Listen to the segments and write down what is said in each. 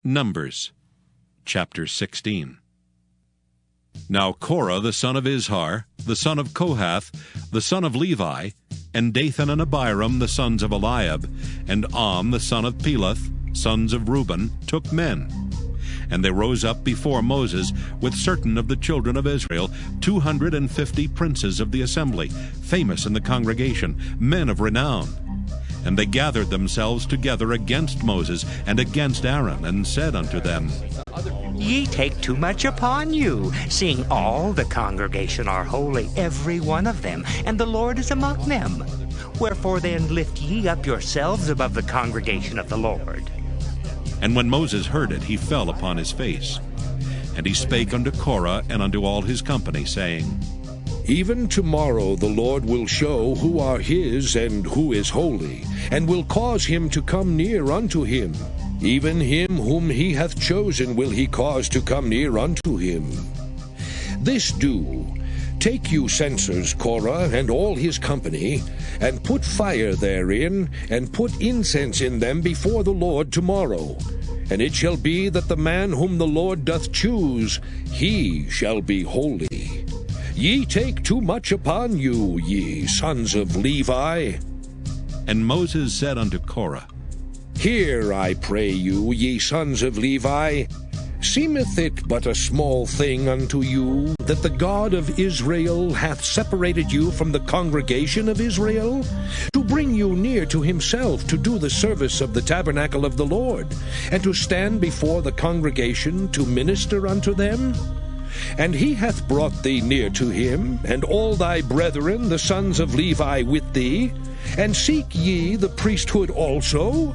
Numbers chapter 16. Now Korah the son of Izhar, the son of Kohath, the son of Levi, and Dathan and Abiram the sons of Eliab, and the son of Peleth, sons of Reuben, took men. And they rose up before Moses with certain of the children of Israel, 250 princes of the assembly, famous in the congregation, men of renown. And they gathered themselves together against Moses and against Aaron, and said unto them, Ye take too much upon you, seeing all the congregation are holy, every one of them, and the Lord is among them. Wherefore then lift ye up yourselves above the congregation of the Lord. And when Moses heard it, he fell upon his face. And he spake unto Korah and unto all his company, saying, Even tomorrow the Lord will show who are his and who is holy, and will cause him to come near unto him. Even him whom he hath chosen will he cause to come near unto him. This do, take you censers, Korah, and all his company, and put fire therein, and put incense in them before the Lord tomorrow. And it shall be that the man whom the Lord doth choose, he shall be holy. Ye take too much upon you, ye sons of Levi. And Moses said unto Korah, Hear, I pray you, ye sons of Levi. Seemeth it but a small thing unto you, that the God of Israel hath separated you from the congregation of Israel, to bring you near to himself, to do the service of the tabernacle of the Lord, and to stand before the congregation to minister unto them? And he hath brought thee near to him, and all thy brethren, the sons of Levi, with thee. And seek ye the priesthood also?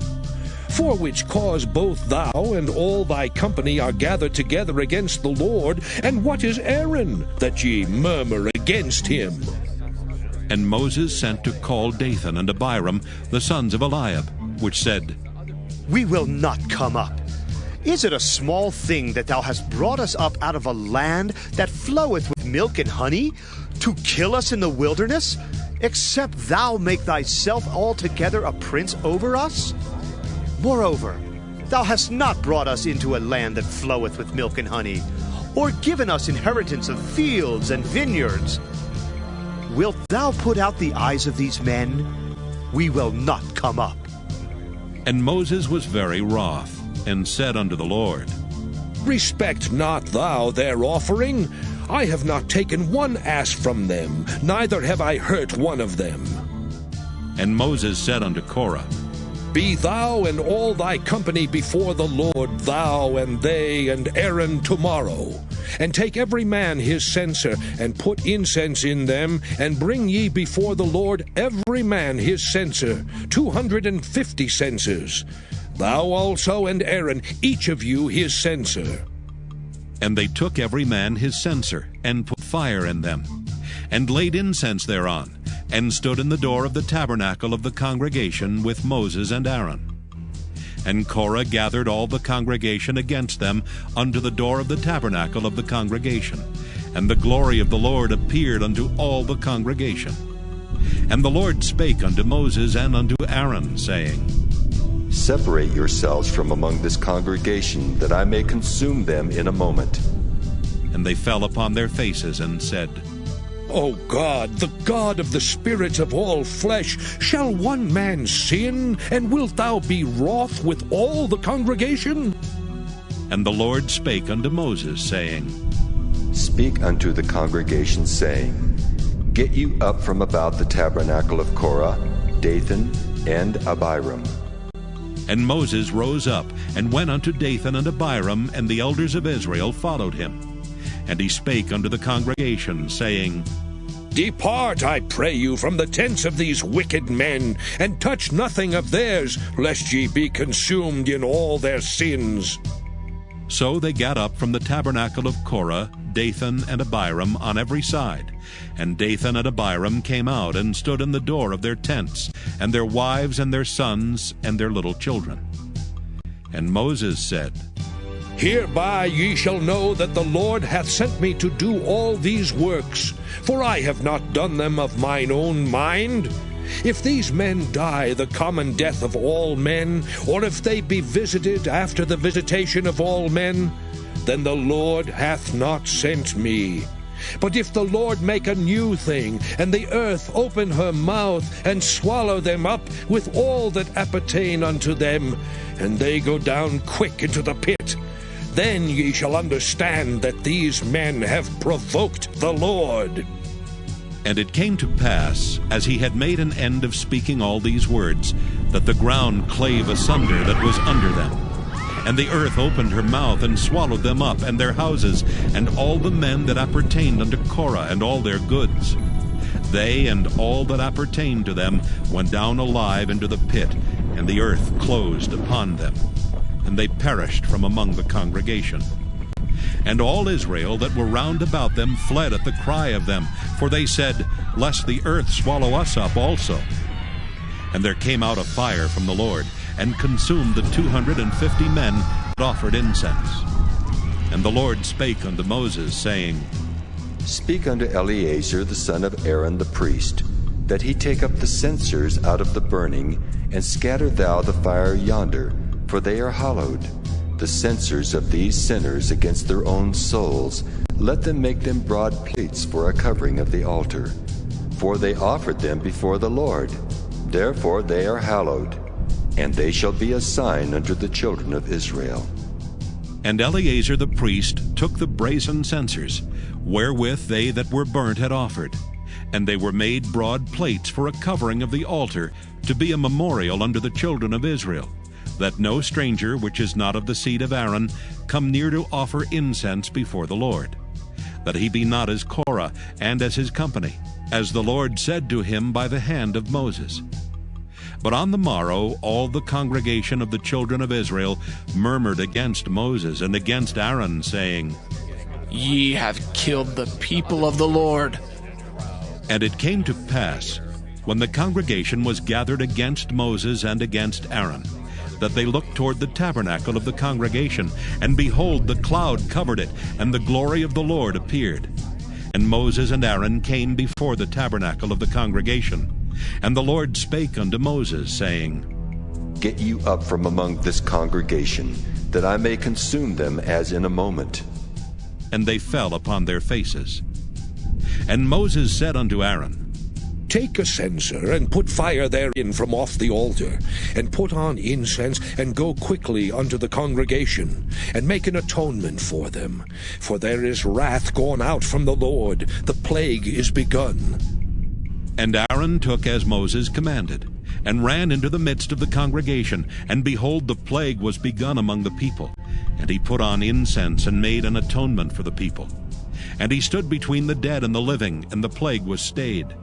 For which cause both thou and all thy company are gathered together against the Lord. And what is Aaron, that ye murmur against him? And Moses sent to call Dathan and Abiram, the sons of Eliab, which said, We will not come up. Is it a small thing that thou hast brought us up out of a land that floweth with milk and honey, to kill us in the wilderness, except thou make thyself altogether a prince over us? Moreover, thou hast not brought us into a land that floweth with milk and honey, or given us inheritance of fields and vineyards. Wilt thou put out the eyes of these men? We will not come up. And Moses was very wroth, and said unto the Lord, Respect not thou their offering. I have not taken one ass from them, neither have I hurt one of them. And Moses said unto Korah, Be thou and all thy company before the Lord, thou and they and Aaron tomorrow. And take every man his censer, and put incense in them, and bring ye before the Lord every man his censer, 250 censers. Thou also and Aaron, each of you his censer. And they took every man his censer, and put fire in them, and laid incense thereon, and stood in the door of the tabernacle of the congregation with Moses and Aaron. And Korah gathered all the congregation against them unto the door of the tabernacle of the congregation. And the glory of the Lord appeared unto all the congregation. And the Lord spake unto Moses and unto Aaron, saying, Separate yourselves from among this congregation, that I may consume them in a moment. And they fell upon their faces, and said, O God, the God of the spirits of all flesh, shall one man sin, and wilt thou be wroth with all the congregation? And the Lord spake unto Moses, saying, Speak unto the congregation, saying, Get you up from about the tabernacle of Korah, Dathan, and Abiram. And Moses rose up, and went unto Dathan and Abiram, and the elders of Israel followed him. And he spake unto the congregation, saying, Depart, I pray you, from the tents of these wicked men, and touch nothing of theirs, lest ye be consumed in all their sins. So they gat up from the tabernacle of Korah, Dathan and Abiram on every side. And Dathan and Abiram came out, and stood in the door of their tents, and their wives and their sons and their little children. And Moses said, Hereby ye shall know that the Lord hath sent me to do all these works, for I have not done them of mine own mind. If these men die the common death of all men, or if they be visited after the visitation of all men, then the Lord hath not sent me. But if the Lord make a new thing, and the earth open her mouth, and swallow them up with all that appertain unto them, and they go down quick into the pit, then ye shall understand that these men have provoked the Lord. And it came to pass, as he had made an end of speaking all these words, that the ground clave asunder that was under them. And the earth opened her mouth, and swallowed them up, and their houses, and all the men that appertained unto Korah, and all their goods. They and all that appertained to them went down alive into the pit, and the earth closed upon them. And they perished from among the congregation. And all Israel that were round about them fled at the cry of them, for they said, Lest the earth swallow us up also. And there came out a fire from the Lord, and consumed the 250 men that offered incense. And the Lord spake unto Moses, saying, Speak unto Eleazar the son of Aaron the priest, that he take up the censers out of the burning, and scatter thou the fire yonder, for they are hallowed. The censers of these sinners against their own souls, let them make them broad plates for a covering of the altar. For they offered them before the Lord, therefore they are hallowed, and they shall be a sign unto the children of Israel. And Eleazar the priest took the brazen censers, wherewith they that were burnt had offered, and they were made broad plates for a covering of the altar, to be a memorial unto the children of Israel, that no stranger which is not of the seed of Aaron come near to offer incense before the Lord, that he be not as Korah and as his company, as the Lord said to him by the hand of Moses. But on the morrow all the congregation of the children of Israel murmured against Moses and against Aaron, saying, Ye have killed the people of the Lord. And it came to pass, when the congregation was gathered against Moses and against Aaron, that they looked toward the tabernacle of the congregation, and behold, the cloud covered it, and the glory of the Lord appeared. And Moses and Aaron came before the tabernacle of the congregation. And the Lord spake unto Moses, saying, Get you up from among this congregation, that I may consume them as in a moment. And they fell upon their faces. And Moses said unto Aaron, Take a censer, and put fire therein from off the altar, and put on incense, and go quickly unto the congregation, and make an atonement for them. For there is wrath gone out from the Lord, the plague is begun. And Aaron took as Moses commanded, and ran into the midst of the congregation, and behold, the plague was begun among the people. And he put on incense, and made an atonement for the people. And he stood between the dead and the living, and the plague was stayed.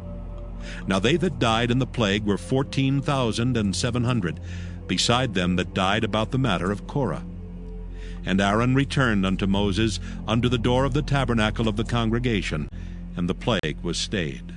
Now they that died in the plague were 14,700, beside them that died about the matter of Korah. And Aaron returned unto Moses unto the door of the tabernacle of the congregation, and the plague was stayed.